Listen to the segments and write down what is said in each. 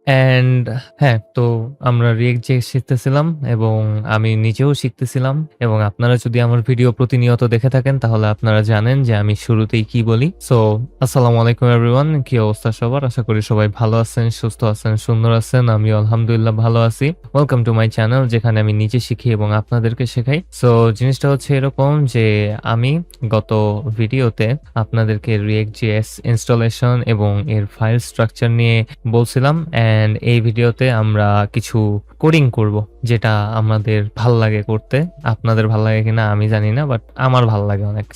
And হ্যাঁ, তো আমরা রিয়েক্ট যে শিখতেছিলাম এবং আমি নিজেও শিখতেছিলাম এবং আপনারা যদি আমার ভিডিও প্রতিনিয়ত দেখে থাকেন তাহলে আপনারা জানেন যে আমি শুরুতেই কি বলি। সো আসসালামু আলাইকুম এভরিওয়ান, কি অবস্থা সবার? আশা করি সবাই ভালো আছেন, সুস্থ আছেন, সুন্দর আছেন। আমিও আলহামদুলিল্লাহ ভালো আছি। ওয়েলকাম টু মাই চ্যানেল, যেখানে আমি নিজে শিখি এবং আপনাদেরকে শেখাই। সো জিনিসটা হচ্ছে এরকম যে আমি গত ভিডিওতে আপনাদেরকে রিয়েক্ট জেএস ইনস্টলেশন এবং এর ফাইল স্ট্রাকচার নিয়ে বলছিলাম, এন্ড এই ভিডিওতে আমরা কিছু কোডিং করব, যেটা আমাদের ভাল লাগে করতে। আপনাদের ভাল লাগে কিনা আমি জানি না, বাট আমার ভাল লাগে অনেক।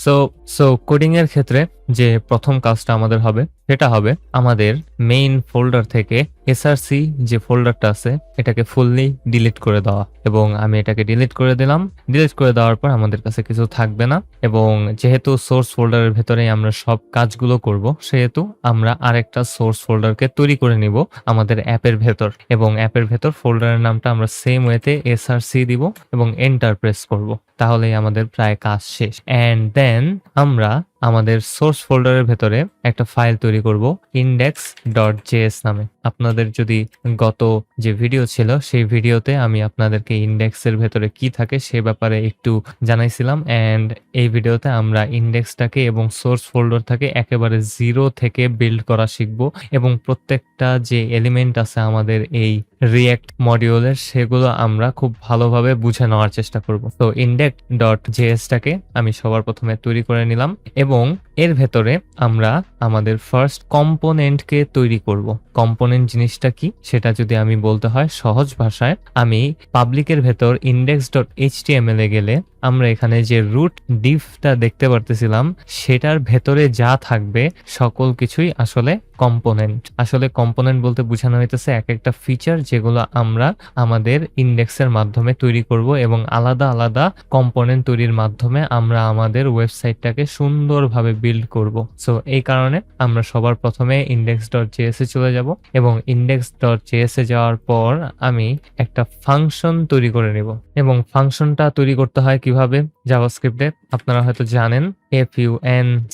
সো কোডিং এর ক্ষেত্রে যে প্রথম কাজটা আমাদের হবে সেটা হবে আমাদের মেইন ফোল্ডার থেকে এসআরসি যে ফোল্ডারটা আছে এটাকে ফুললি ডিলিট করে দেওয়া। এবং আমি এটাকে ডিলিট করে দিলাম। ডিলিট করে দেওয়ার পর আমাদের কাছে কিছু থাকবে না, এবং যেহেতু সোর্স ফোল্ডারের ভেতরেই আমরা সব কাজগুলো করব, সেহেতু আমরা আরেকটা সোর্স ফোল্ডারকে তৈরি করে নিব আমাদের অ্যাপের ভেতর, এবং অ্যাপের ভেতর ফোল্ডারের নামটা আমরা সেম ওয়েতে এসআরসি দিব এবং এন্টার প্রেস করব। তাহলেই আমাদের প্রায় কাজ শেষ। এন্ড দেন আমরা আমাদের সোর্স ফোল্ডারের ভেতরে একটা ফাইল তৈরি করব index.js নামে। আপনাদের যদি গত যে ভিডিও ছিল সেই ভিডিওতে আমি আপনাদেরকে ইন্ডেক্সের ভেতরে কি থাকে সে ব্যাপারে একটু জানাইছিলাম, এন্ড এই ভিডিওতে আমরা ইন্ডেক্সটাকে এবং সোর্স ফোল্ডার থেকে একেবারে জিরো থেকে বিল্ড করা শিখব, এবং প্রত্যেকটা যে এলিমেন্ট আছে আমাদের এই রিয়েক্ট মডিউলের সেগুলো আমরা খুব ভালোভাবে বুঝে নেওয়ার চেষ্টা করব। তো index.js-টাকে আমি সবার প্রথমে তৈরি করে নিলাম, এবং এর ভেতরে আমরা আমাদের ফার্স্ট কম্পোনেন্টকে তৈরি করব। কম্পোনেন্ট জিনিসটা কি সেটা যদি আমি বলতে হয় সহজ ভাষায়, আমি পাবলিকের ভেতর index.html এ গেলে আমরা এখানে যে রুট ডিভটা দেখতে পারতেছিলাম সেটার ভেতরে যা থাকবে সকল কিছুই আসলে কম্পোনেন্ট। আসলে কম্পোনেন্ট বলতে বোঝানো হইতেছে এক একটা ফিচার যেগুলো আমরা আমাদের ইন্ডেক্সের মাধ্যমে তৈরি করব, এবং আলাদা আলাদা কম্পোনেন্ট তৈরির মাধ্যমে আমরা আমাদের ওয়েবসাইটটাকে সুন্দরভাবে বিল্ড করব। সো এই কারণে আমরা সবার প্রথমে index.js এ চলে যাব, এবং index.js এ যাওয়ার পর আমি একটা ফাংশন তৈরি করে নিব। এবং ফাংশনটা তৈরি করতে হয় কিভাবে? জাভাস্ক্রিপ্টে আপনারা হয়তো জানেন,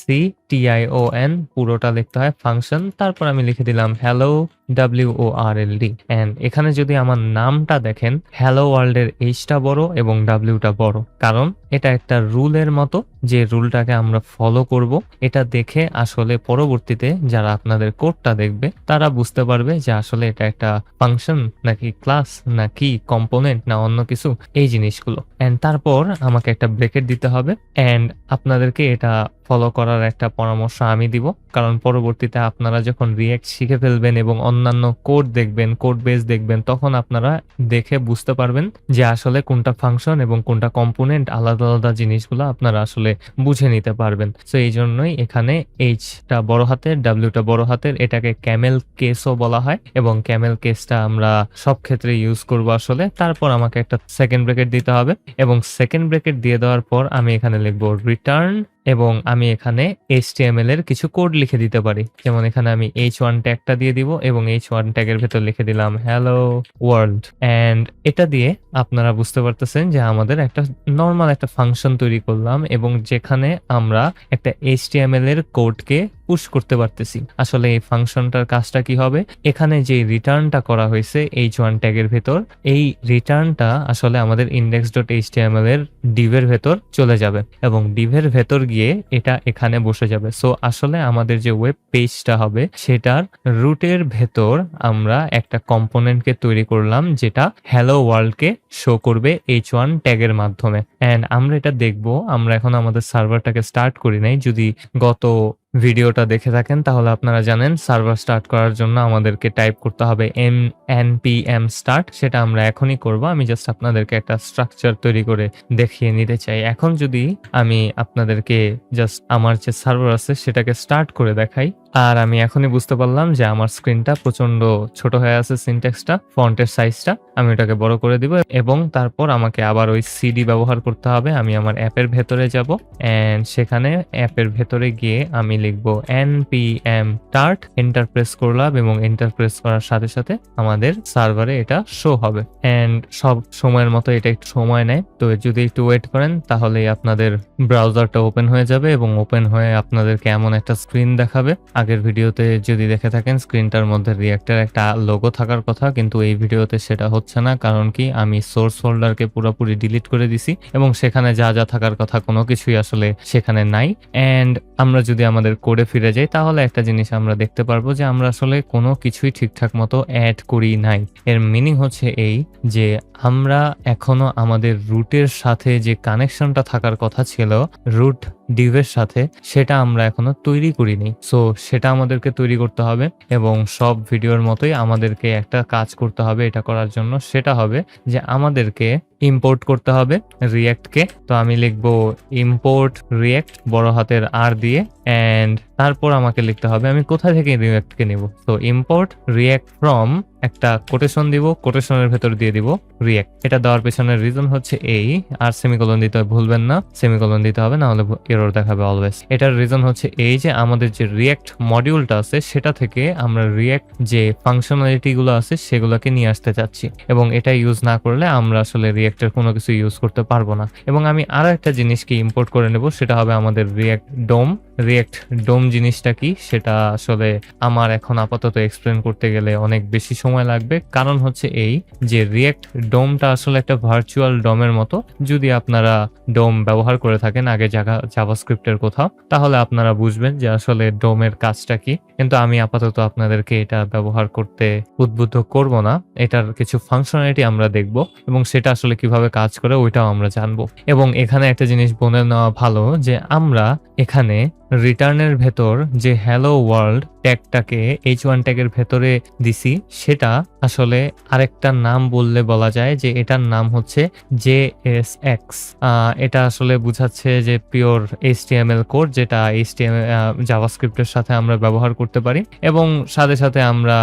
FUNCTION পুরোটা লিখতে হয় ফাংশন। তারপর আমি লিখে দিলাম হ্যালো WORLD, এন্ড এখানে যদি আমার নামটা দেখেন, হ্যালো ওয়ার্ল্ডের এইচটা বড় এবং ডাব্লিউটা বড়, কারণ এটা একটা রুলের মতো যে রুলটাকে আমরা ফলো করব। এটা দেখে আসলে পরবর্তীতে যারা আপনাদের কোডটা দেখবে তারা বুঝতে পারবে যে আসলে এটা একটা ফাংশন নাকি ক্লাস নাকি কম্পোনেন্ট না অন্য কিছু, এই জিনিসগুলো। এন্ড তারপর আমাকে একটা ব্রেকেট দিতে হবে, এন্ড আপনাদেরকে এটা ফলো করার একটা পরামর্শ আমি দিব, কারণ পরবর্তীতে আপনারা যখন রিয়েক্ট শিখে ফেলবেন এবং অন্যান্য কোড দেখবেন, কোড বেস দেখবেন, তখন আপনারা দেখে বুঝতে পারবেন যে আসলে কোনটা ফাংশন এবং কোনটা কম্পোনেন্ট, আলাদা আলাদা জিনিসগুলো আপনারা আসলে বুঝে নিতে পারবেন। সো এই জন্যই এখানে এইচটা বড় হাতের, ডাব্লিউটা বড় হাতের, এটাকে ক্যামেল কেসও বলা হয়, এবং ক্যামেল কেসটা আমরা সব ক্ষেত্রে ইউজ করব আসলে। তারপর আমাকে একটা সেকেন্ড ব্রেকেট দিতে হবে, এবং সেকেন্ড ব্রেকেট দিয়ে দেওয়ার পর আমি এখানে লিখবো রিটার্ন, এবং আমি এখানে HTML এর কিছু কোড লিখে দিতে পারি। যেমন এখানে আমি h1 ট্যাগটা দিয়ে দিব, এবং h1 ট্যাগের ভেতর লিখে দিলাম হ্যালো ওয়ার্ল্ড। এন্ড এটা দিয়ে আপনারা বুঝতে পারতেছেন যে আমাদের একটা নর্মাল একটা ফাংশন তৈরি করলাম, এবং যেখানে আমরা একটা HTML এর কোডকে পুশ করতে পারতেছি। আসলে এই ফাংশনটার কাজটা কি হবে? এখানে যে রিটার্নটা করা হয়েছে h1 ট্যাগের ভেতর, এই রিটার্নটা আসলে আমাদের index.html এর ডিভের ভেতর চলে যাবে, এবং ডিভের ভেতর গিয়ে এটা এখানে বসে যাবে। সো আসলে আমাদের যে ওয়েব পেজটা হবে সেটার রুটের ভেতর আমরা একটা কম্পোনেন্টকে তৈরি করলাম যেটা হ্যালো ওয়ার্ল্ডকে শো করবে h1 ট্যাগের মাধ্যমে। এন্ড আমরা এটা দেখবো, আমরা এখন আমাদের সার্ভারটাকে স্টার্ট করি নাই। যদি গত ভিডিওটা দেখে থাকেন তাহলে আপনারা জানেন সার্ভার স্টার্ট করার জন্য আমাদেরকে টাইপ করতে হবে npm start। সেটা আমরা এখনই করব। আমি জাস্ট আপনাদেরকে একটা স্ট্রাকচার তৈরি করে দেখিয়ে নিতে চাই। এখন যদি আমি আপনাদেরকে জাস্ট আমার যে সার্ভার আছে সেটাকে স্টার্ট করে দেখাই, আর আমি এখনই বুঝতে পারলাম যে আমার স্ক্রিনটা প্রচন্ড ছোট হয়ে আছে, সিনট্যাক্সটা, ফন্টের সাইজটা। আমি ওটাকে বড় করে দিব, এবং তারপর আমাকে আবার ওই সিডি ব্যবহার করতে হবে। আমি আমার অ্যাপের ভেতরে যাব, এন্ড সেখানে অ্যাপের ভেতরে গিয়ে আমি লিখবো npm start, এন্টার প্রেস করলাম, এবং এন্টার প্রেস করার সাথে সাথে আমাদের সার্ভারে এটা শো হবে। এন্ড সব সময়ের মতো এটা একটু সময় নেয়, তো যদি একটু ওয়েট করেন তাহলেই আপনাদের ব্রাউজারটা ওপেন হয়ে যাবে, এবং ওপেন হয়ে আপনাদেরকে এমন একটা স্ক্রিন দেখাবে। আগের ভিডিওতে যদি দেখে থাকেন স্ক্রিনটার মধ্যে রিঅ্যাক্টের একটা লোগো থাকার কথা, কিন্তু এই ভিডিওতে সেটা হচ্ছে না। কারণ কি, আমি সোর্স ফোল্ডারকে পুরোপুরি ডিলিট করে দিছি এবং সেখানে যা যা থাকার কথা কোনো কিছুই আসলে সেখানে নাই। এন্ড আমরা যদি আমাদের কোডে ফিরে যাই তাহলে একটা জিনিস আমরা দেখতে পারবো যে আমরা আসলে কোনো কিছুই ঠিকঠাক মতো অ্যাড করি নাই। এর মিনিং হচ্ছে এই যে আমরা এখনো আমাদের রুটের সাথে যে কানেকশনটা থাকার কথা ছিল রুট ডিভের সাথে, সেটা আমরা এখনো তৈরি করিনি। সো সেটা আমাদেরকে তৈরি করতে হবে এবং সব ভিডিওর মতোই আমাদেরকে একটা কাজ করতে হবে এটা করার জন্য। সেটা হবে যে আমাদেরকে ইম্পোর্ট করতে হবে রিঅ্যাক্টকে। তো আমি লিখবো ইম্পোর্ট রিঅ্যাক্ট বড় হাতের আর দিয়ে, এন্ড তারপর আমাকে লিখতে হবে আমি কোথা থেকে রিঅ্যাক্টকে নেব। তো ইম্পোর্ট রিঅ্যাক্ট ফ্রম একটা কোটেশন দিব, কোটেশনের ভেতর দিয়ে দিব রিঅ্যাক্ট। এটা দেওয়ার পেছনের রিজন হচ্ছে এই, আর সেমিকোলন দিতে ভুলবেন না, সেমিকোলন দিতে হবে, না হলে এরর দেখাবে অলওয়েজ। এটার রিজন হচ্ছে এই যে আমাদের যে রিঅ্যাক্ট মডিউলটা আছে সেটা থেকে আমরা রিঅ্যাক্ট যে ফাংশনালিটি গুলো আছে সেগুলোকে নিয়ে আসতে চাচ্ছি, এবং এটা ইউজ না করলে আমরা আসলে রিঅ্যাক্টের কোনো কিছু ইউজ করতে পারবো না। এবং আমি আরো একটা জিনিসকে ইম্পোর্ট করে নেব, সেটা হবে আমাদের রিঅ্যাক্ট ডোম। রিঅ্যাক্ট ডোম জিনিসটা কি সেটা আসলে আমার এখন আপাতত এক্সপ্লেন করতে গেলে অনেক বেশি সময় লাগবে। কারণ হচ্ছে এই যে রিঅ্যাক্ট ডোমটা আসলে একটা ভার্চুয়াল ডোমের মতো। যদি আপনারা ডোম ব্যবহার করে থাকেন আগে জাভাস্ক্রিপ্টের কোথাও, তাহলে আপনারা বুঝবেন যে আসলে ডোমের কাজটা কি। কিন্তু আমি আপাতত আপনাদেরকে এটা ব্যবহার করতে উদ্বুদ্ধ করব না। এটার কিছু ফাংশনালিটি আমরা দেখব এবং সেটা আসলে কিভাবে কাজ করে ওইটাও আমরা জানবো। এবং এখানে একটা জিনিস বলে নেওয়া ভালো যে আমরা এখানে রিটার্নের ভেতর যে হ্যালো ওয়ার্ল্ড ট্যাগটাকে H1 ট্যাগের ভেতরে দিছি, সেটা আসলে আরেকটা নাম বললে বলা যায় যে এটার নাম হচ্ছে JSX। এটা আসলে বুঝাচ্ছে যে পিওর HTML কোড, যেটা জাভাস্ক্রিপ্টের সাথে আমরা ব্যবহার করতে পারি এবং সাথে সাথে আমরা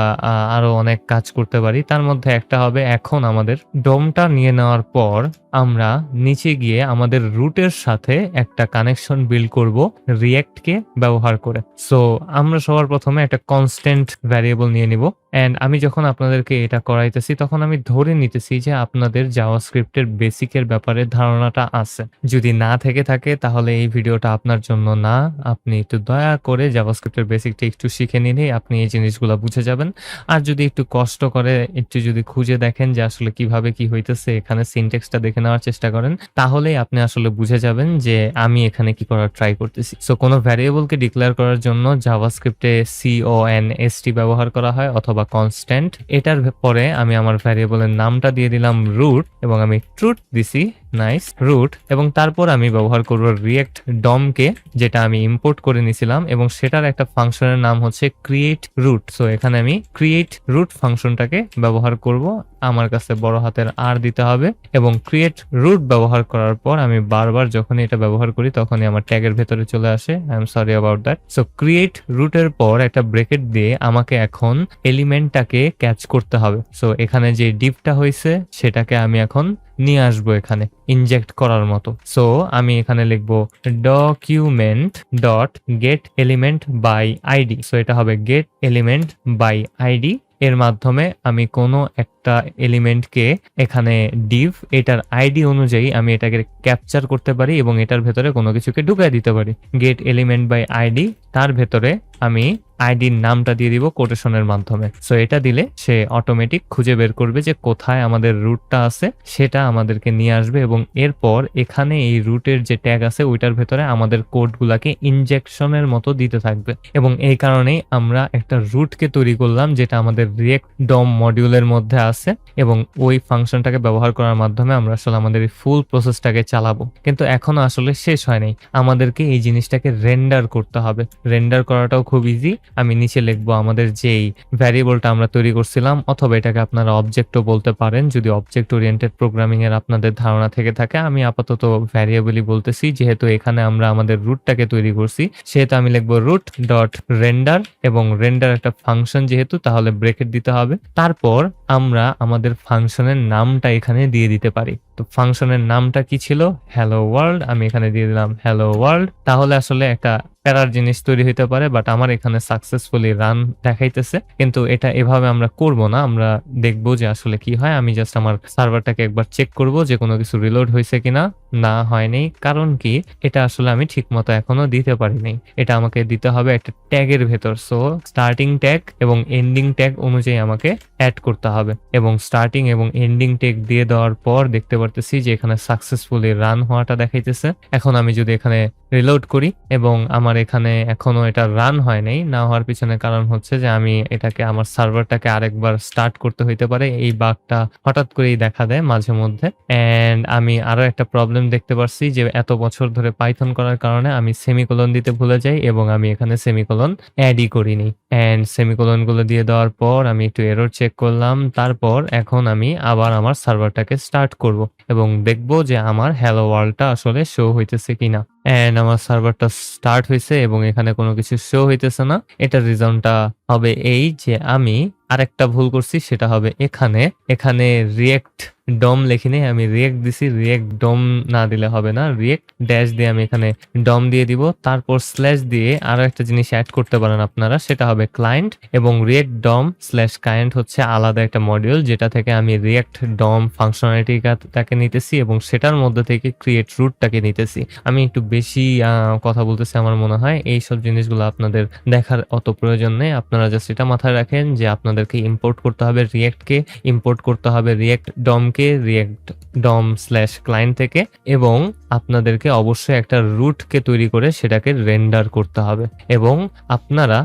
আরো অনেক কাজ করতে পারি। তার মধ্যে একটা হবে এখন আমাদের ডোমটা নিয়ে নেওয়ার পর আমরা নিচে গিয়ে আমাদের রুটের সাথে একটা কানেকশন বিল্ড করব রিঅ্যাক্টকে ব্যবহার করে। সো আমরা সবার প্রথমে একটা কনস্ট্যান্ট ভ্যারিয়েবল নিয়ে নিব। এন্ড আমি যখন আপনাদেরকে এটা করাইতেছি তখন আমি ধরে নিতেছি যে আপনাদের জাভাস্ক্রিপ্টের বেসিকের ব্যাপারে ধারণাটা আছে। যদি না থেকে থাকে তাহলে এই ভিডিওটা আপনার জন্য না। আপনি একটু দয়া করে জাভাস্ক্রিপ্টের বেসিকটা একটু শিখে নিলেই আপনি এই জিনিসগুলো বুঝে যাবেন। আর যদি একটু কষ্ট করে একটু যদি খুঁজে দেখেন যে আসলে কিভাবে কি হইতেছে, এখানে সিনট্যাক্সটা দেখে নেওয়ার চেষ্টা করেন, তাহলেই আপনি আসলে বুঝে যাবেন যে আমি এখানে কি করার ট্রাই করতেছি। সো কোনো ভ্যারিয়েবলকে ডিক্লেয়ার করার জন্য জাভাস্ক্রিপ্টে const ব্যবহার করা হয় অথবা কনস্ট্যান্ট। এটার পরে আমি আমার ভ্যারিয়েবলের নামটা দিয়ে দিলাম রুট এবং আমি ট্রুথ দিছি, নাইস রুট। এবং তারপর আমি ব্যবহার করব রিঅ্যাক্ট ডমকে, যেটা আমি ইম্পোর্ট করে নিয়েছিলাম, এবং সেটার একটা ফাংশনের নাম হচ্ছে ক্রিয়েট রুট। সো এখানে আমি ক্রিয়েট রুট ফাংশনটাকে ব্যবহার করব। আমার কাছে বড় হাতের আর দিতে হবে এবং ক্রিয়েট রুট ব্যবহার করার পর আমি বারবার যখন এটা ব্যবহার করি তখনই আমার ট্যাগের ভেতরে চলে আসে। I am sorry about that. So create রুটের পর একটা ব্রেকেট দিয়ে আমাকে এখন এলিমেন্টটাকে ক্যাচ করতে হবে। সো এখানে যে ডিপটা হয়েছে সেটাকে আমি এখন নিয়ে আসবো এখানে ইনজেক্ট করার মতো। সো আমি এখানে লিখবো document dot get element by ID. So এটা হবে গেট এলিমেন্ট বাই আইডি। এর মাধ্যমে আমি কোনো একটা এলিমেন্টকে এখানে ডিভ এটার আইডি অনুযায়ী আমি এটাকে ক্যাপচার করতে পারি এবং এটার ভেতরে কোনো কিছুকে ঢুকাই দিতে পারি। গেট এলিমেন্ট বাই আইডি, তার ভেতরে আমি আইডির নামটা দিয়ে দিব কোটেশনের মাধ্যমে। সো এটা দিলে সে অটোমেটিক খুঁজে বের করবে যে কোথায় আমাদের রুটটা আছে, সেটা আমাদেরকে নিয়ে আসবে এবং এরপর এখানে এই রুটের যে ট্যাগ আছে ওইটার ভেতরে আমাদের কোডগুলাকে ইনজেকশনের মতো দিতে থাকবে। এবং এই কারণেই আমরা একটা রুটকে তৈরি করলাম যেটা আমাদের রিঅ্যাক্ট ডম মডিউলের মধ্যে আছে এবং ওই ফাংশনটাকে ব্যবহার করার মাধ্যমে আমরা আসলে আমাদের এই ফুল প্রসেসটাকে চালাবো। কিন্তু এখনো আসলে শেষ হয়নি, আমাদেরকে এই জিনিসটাকে রেন্ডার করতে হবে। রেন্ডার করাটাও খুব ইজি। আমি নিচে লিখবো আমাদের যেই ভ্যারিয়েবলটা আমরা তৈরি করছিলাম, অথবা এটাকে আপনারা অবজেক্টও বলতে পারেন যদি অবজেক্ট ওরিয়েন্টেড প্রোগ্রামিং এর আপনাদের ধারণা থেকে থাকে। আমি আপাতত ভ্যারিয়েবলই বলতেছি যেহেতু এখানে আমরা আমাদের রুটটাকে তৈরি করছি, সেহেতু আমি লিখবো রুট ডট রেন্ডার এবং রেন্ডার একটা ফাংশন যেহেতু তাহলে ব্রেকেট দিতে হবে। তারপর আমরা আমাদের ফাংশনের নামটা এখানে দিয়ে দিতে পারি। তো ফাংশনের নামটা কি ছিল? Hello world. আমি এখানে দিয়ে দিলাম হ্যালো ওয়ার্ল্ড। তাহলে আসলে একটা প্যারার জিনিস তৈরি হইতে পারে, বাট আমার এখানে সাকসেসফুলি রান দেখাইতেছে। কিন্তু এটা এভাবে আমরা করব না। আমরা দেখব যে আসলে কি হয়। আমি জাস্ট আমার সার্ভারটাকে একবার চেক করব যে কোনো কিছু রিলোড হইছে কিনা। না হয়নি। কারণ কি, এটা আসলে আমি ঠিকমতো এখনো দিতে পারি নাই। এটা আমাকে দিতে হবে একটা ট্যাগের ভেতর। সো স্টার্টিং ট্যাগ এবং এন্ডিং ট্যাগ অনুযায়ী আমাকে অ্যাড করতে হবে, এবং স্টার্টিং এবং এন্ডিং ট্যাগ দিয়ে দেওয়ার পর দেখতে পারতেছি যে এখানে সাকসেসফুলি রান হওয়াটা দেখাইতেছে। এখন আমি যদি এখানে রিলোড করি এবং আমার এখানে এখনো এটা রান হয় নাই, না হওয়ার পিছনে কারণ হচ্ছে যে আমি এটাকে আমার সার্ভারটাকে আরেকবার স্টার্ট করতে হইতে পারে। এই বাগটা হঠাৎ করেই দেখা দেয় মাঝে মধ্যে। এন্ড আমি আরো একটা প্রবলেম দেখতে পারছি যে এত বছর ধরে পাইথন করার কারণে আমি সেমিকোলন দিতে ভুলে যাই, এবং আমি এখানে সেমিকোলন অ্যাডই করিনি। এন্ড সেমিকোলন গুলো দিয়ে দেওয়ার পর আমি একটু এরর চেক করলাম। তারপর এখন আমি আবার আমার সার্ভারটাকে স্টার্ট করব এবং দেখব যে আমার হ্যালো ওয়ার্ল্ডটা আসলে শো হইতেছে কিনা। এন্ড আমার সার্ভারটা স্টার্ট হয়েছে এবং এখানে কোনো কিছু শো হইতেছে না। এটার রিজনটা হবে এই যে আমি আরেকটা ভুল করছি, সেটা হবে এখানে রিয়েক্ট ডম লেখিনি, আমি রিয়েক্ট দিছি। রিয়েক্ট ডম না দিলে হবে না, রিয়েক্ট ড্যাশ দিয়ে আমি এখানে ডম দিয়ে দিব। তারপর স্ল্যাশ দিয়ে আরো একটা জিনিস অ্যাড করতে পারেন আপনারা, সেটা হবে ক্লায়েন্ট। এবং রিয়েক্ট ডম স্ল্যাশ ক্লায়েন্ট হচ্ছে আলাদা একটা মডিউল, যেটা থেকে আমি রিয়েক্ট ডম ফাংশনালিটিটাকে নিতেছি এবং সেটার মধ্যে থেকে ক্রিয়েট রুটটাকে নিতেছি। আমি একটু বেশি কথা বলতেছি আমার মনে হয়। এইসব জিনিসগুলো আপনাদের দেখার অত প্রয়োজন নেই। আপনারা জাস্ট এটা মাথায় রাখেন যে আপনাদেরকে ইম্পোর্ট করতে হবে রিয়েক্টকে, ইম্পোর্ট করতে হবে রিয়েক্ট ডমকে রিয়েক্ট ডম স্ল্যাশ ক্লায়েন্ট থেকে, এবং আপনাদেরকে অবশ্যই একটা রুটকে তৈরি করে সেটাকে রেন্ডার করতে হবে। এবং আপনারা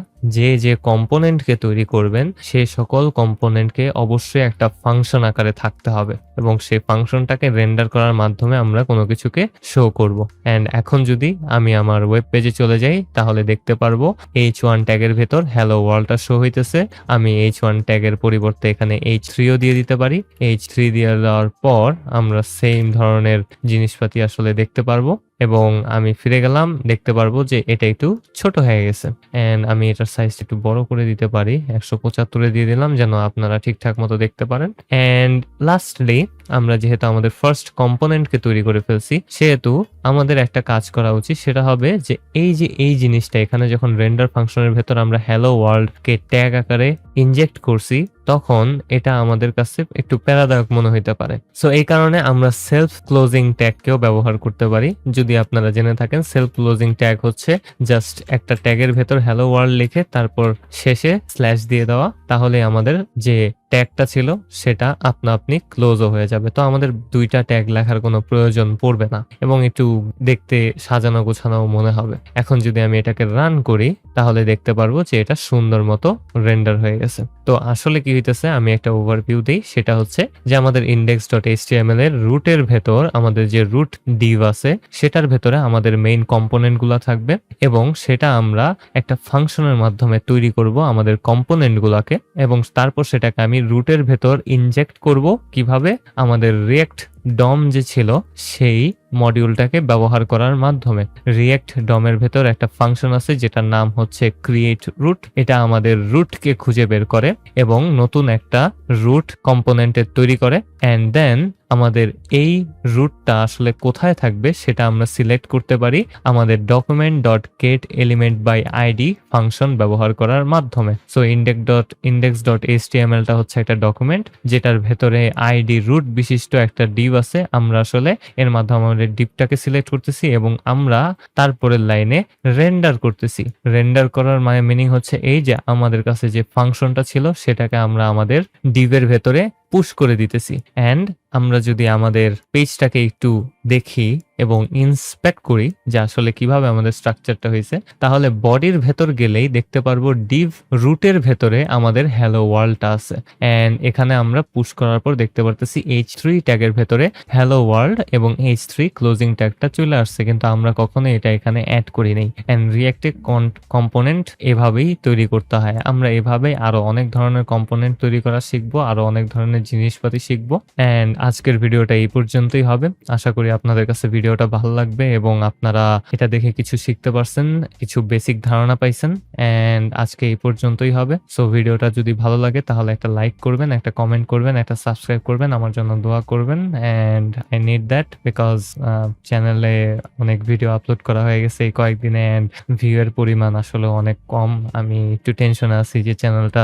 যে কম্পোনেন্টকে তৈরি করবেন সেই সকল কম্পোনেন্টকে অবশ্যই একটা ফাংশন আকারে থাকতে হবে, এবং সেই ফাংশনটাকে রেন্ডার করার মাধ্যমে আমরা কোনো কিছুকে শো করব। এন্ড এখন যদি আমি আমার ওয়েব পেজে চলে যাই তাহলে দেখতে পারবো h1 ট্যাগের ভেতর হ্যালো ওয়ার্ল্ডটা শো হইতেছে। আমি h1 ট্যাগের পরিবর্তে এখানে h3ও দিয়ে দিতে পারি। h3 দিয়ে দেওয়ার পর আমরা সেম ধরনের জিনিসপাতি আসলে দেখতে পারবো, এবং আমি ফিরে গেলাম, দেখতে পারবো যে এটা একটু ছোট হয়ে গেছে। এন্ড আমি এটার সাইজ একটু বড় করে দিতে পারি, 175 দিয়ে দিলাম যেন আপনারা ঠিকঠাক মতো দেখতে পারেন। এন্ড লাস্টলি আমরা যেহেতু আমাদের ফার্স্ট কম্পোনেন্টকে তৈরি করে ফেলছি, সেহেতু আমাদের একটা কাজ করা উচিত, সেটা হবে যে এই জিনিসটা এখানে যখন রেন্ডার ফাংশনের ভেতর আমরা হ্যালো ওয়ার্ল্ড কে ট্যাগ আকারে ইনজেক্ট করছি, তখন এটা আমাদের কাছে একটু প্যারাদায়ক মনে হইতে পারে। সো এই কারণে আমরা সেলফ ক্লোজিং ট্যাগকেও ব্যবহার করতে পারি। যদি আপনারা জেনে থাকেন, সেলফ ক্লোজিং ট্যাগ হচ্ছে জাস্ট একটা ট্যাগের ভেতর হ্যালো ওয়ার্ল্ড লিখে তারপর শেষে স্ল্যাশ দিয়ে দেওয়া, তাহলে আমাদের যে ট্যাগটা ছিল সেটা আপনি ক্লোজও হয়ে যাবে। তো আমাদের দুইটা ট্যাগ লেখার কোনো প্রয়োজন পড়বে না, এবং একটু দেখতে সাজানো গোছানো মনে হবে। এখন যদি আমি এটাকে রান করি তাহলে দেখতে পারবো যে এটা সুন্দর মতো রেন্ডার হয়ে গেছে। তো আসলে কি হইতেছে, আমি একটা ওভারভিউ দিই। সেটা হচ্ছে যে আমাদের index.html এর রুটের ভেতর আমাদের যে রুট ডিভ আছে সেটার ভেতরে আমাদের মেইন কম্পোনেন্ট গুলা থাকবে, এবং সেটা আমরা একটা ফাংশনের মাধ্যমে তৈরি করব আমাদের কম্পোনেন্ট গুলাকে, এবং তারপর সেটাকে আমি রুটের ভেতর ইনজেক্ট করব কিভাবে, আমাদের রিয়েক্ট ডম যে ছিল সেই মডিউলটাকে ব্যবহার করার মাধ্যমে। রিয়েক্ট ডমের ভেতর একটা ফাংশন আছে যেটার নাম হচ্ছে ক্রিয়েট রুট। এটা আমাদের রুটকে খুঁজে বের করে এবং নতুন একটা রুট কম্পোনেন্টের তৈরি করে। এন্ড দেন আমাদের এই রুটটা আসলে কোথায় থাকবে সেটা আমরা সিলেক্ট করতে পারি আমাদের document.getElementById ফাংশন ব্যবহার করার মাধ্যমে। সো index.html টা হচ্ছে একটা ডকুমেন্ট যেটার ভেতরে আইডি রুট বিশিষ্ট একটা ডিভ আছে। আমরা আসলে এর মাধ্যমে আমাদের ডিভটাকে সিলেক্ট করতেছি এবং আমরা তারপরের লাইনে রেন্ডার করতেছি। রেন্ডার করার মিনিং হচ্ছে এই যে আমাদের কাছে যে ফাংশনটা ছিল সেটাকে আমরা আমাদের ডিভের ভেতরে পুশ করে দিতেছি। এন্ড আমরা যদি আমাদের পেজটাকে একটু দেখি এবং ইন্সপেক্ট করি যে আসলে কিভাবে আমাদের স্ট্রাকচারটা হয়েছে, তাহলে বডির ভেতর গেলেই দেখতে পারবো ডিভ রুটের ভেতরে আমাদের হ্যালো ওয়ার্ল্ডটা আছে। এন্ড এখানে আমরা পুশ করার পর দেখতে পারতেছি h3 ট্যাগের ভেতরে হ্যালো ওয়ার্ল্ড এবং h3 ক্লোজিং ট্যাগটা চলে আসছে, কিন্তু আমরা কখনো এটা এখানে অ্যাড করি নাই। এন্ড রিয়েক্টে কম্পোনেন্ট এভাবেই তৈরি করতে হয়। আমরা এভাবে আরো অনেক ধরনের কম্পোনেন্ট তৈরি করা শিখবো, আরো অনেক ধরনের জিনিসপাতি শিখবো। এন্ড আজকের ভিডিওটা এই পর্যন্তই হবে। আশা করি আপনাদের কাছে ভিডিও ভিডিওটা ভালো লাগবে এবং আপনারা এটা দেখে কিছু শিখতে পারছেন, কিছু বেসিক ধারণা পাইছেন। অ্যান্ড আজকে এই পর্যন্তই হবে। সো ভিডিওটা যদি ভালো লাগে তাহলে একটা লাইক করবেন, একটা কমেন্ট করবেন, একটা সাবস্ক্রাইব করবেন, আমার জন্য দোয়া করবেন। And I need that because চ্যানেলে অনেক ভিডিও আপলোড করা হয়ে গেছে এই কয়েকদিনে অ্যান্ড ভিউ এর পরিমাণ আসলে অনেক কম। আমি একটু টেনশনে আছি যে চ্যানেলটা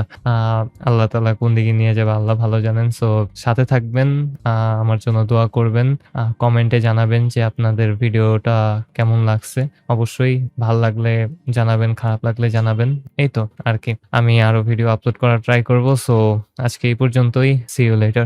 আল্লাহ তাআলা কোন দিকে নিয়ে যাবে আল্লাহ ভালো জানেন। সো সাথে থাকবেন, আমার জন্য দোয়া করবেন, কমেন্টে জানাবেন যে আপনাদের ভিডিওটা কেমন লাগছে। অবশ্যই ভাল লাগলে জানাবেন, খারাপ লাগলে জানাবেন। এই তো আরকি। আমি আরো ভিডিও আপলোড করার ট্রাই করব। সো আজকে এই পর্যন্তই। See you letter.